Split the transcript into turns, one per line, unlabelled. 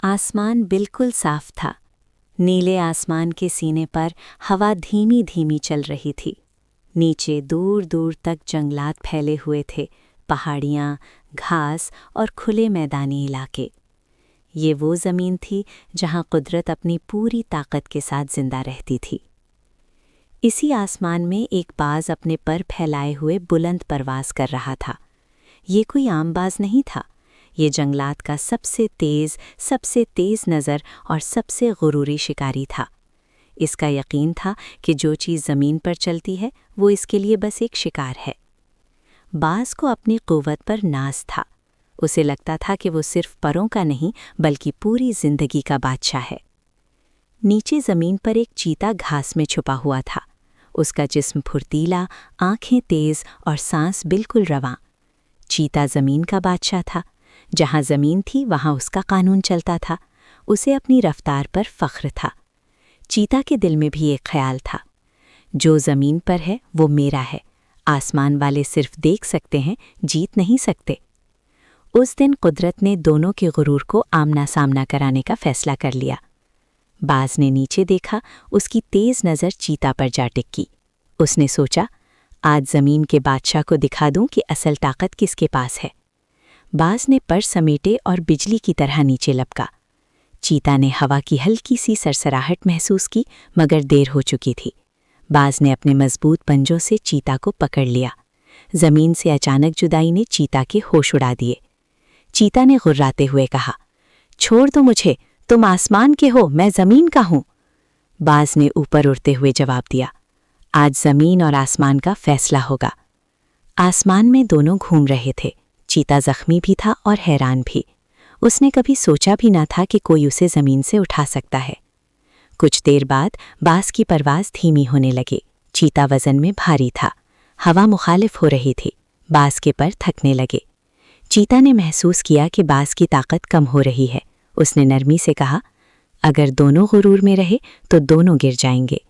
आसमान बिल्कुल साफ था। नीले आसमान के सीने पर हवा धीमी धीमी चल रही थी। नीचे दूर दूर तक जंगलात फैले हुए थे, पहाड़ियाँ, घास और खुले मैदानी इलाके। ये वो ज़मीन थी जहाँ कुदरत अपनी पूरी ताकत के साथ जिंदा रहती थी। इसी आसमान में एक बाज अपने पर फैलाए हुए बुलंद परवास कर रहा था। ये कोई आम बाज नहीं था। ये जंगलात का सबसे तेज़ नज़र और सबसे गुरूरी शिकारी था। इसका यकीन था कि जो चीज़ ज़मीन पर चलती है वो इसके लिए बस एक शिकार है। बाज को अपनी क़ुव्वत पर नाज़ था। उसे लगता था कि वो सिर्फ परों का नहीं बल्कि पूरी ज़िंदगी का बादशाह है। नीचे ज़मीन पर एक चीता घास में छुपा हुआ था। उसका जिस्म फुर्तीला, आँखें तेज़ और सांस बिल्कुल रवां। चीता ज़मीन का बादशाह था। जहाँ ज़मीन थी वहाँ उसका कानून चलता था। उसे अपनी रफ्तार पर फ़ख्र था। चीता के दिल में भी एक ख्याल था, जो ज़मीन पर है वो मेरा है। आसमान वाले सिर्फ देख सकते हैं, जीत नहीं सकते। उस दिन कुदरत ने दोनों के गुरूर को आमना सामना कराने का फ़ैसला कर लिया। बाज ने नीचे देखा, उसकी तेज़ नज़र चीता पर जा टिकी। उसने सोचा, आज ज़मीन के बादशाह को दिखा दूं कि असल ताकत किसके पास है। बाज ने पर समेटे और बिजली की तरह नीचे लपका। चीता ने हवा की हल्की सी सरसराहट महसूस की, मगर देर हो चुकी थी। बाज ने अपने मजबूत पंजों से चीता को पकड़ लिया। ज़मीन से अचानक जुदाई ने चीता के होश उड़ा दिए। चीता ने गुर्राते हुए कहा, छोड़ दो मुझे, तुम आसमान के हो, मैं ज़मीन का हूँ। बाज ने ऊपर उड़ते हुए जवाब दिया, आज ज़मीन और आसमान का फैसला होगा। आसमान में दोनों घूम रहे थे। चीता ज़ख्मी भी था और हैरान भी। उसने कभी सोचा भी ना था कि कोई उसे ज़मीन से उठा सकता है। कुछ देर बाद बाज की परवाज़ धीमी होने लगी। चीता वज़न में भारी था। हवा मुखालिफ हो रही थी। बाज के पर थकने लगे। चीता ने महसूस किया कि बाज की ताकत कम हो रही है। उसने नरमी से कहा, अगर दोनों गुरूर में रहे तो दोनों गिर जाएंगे।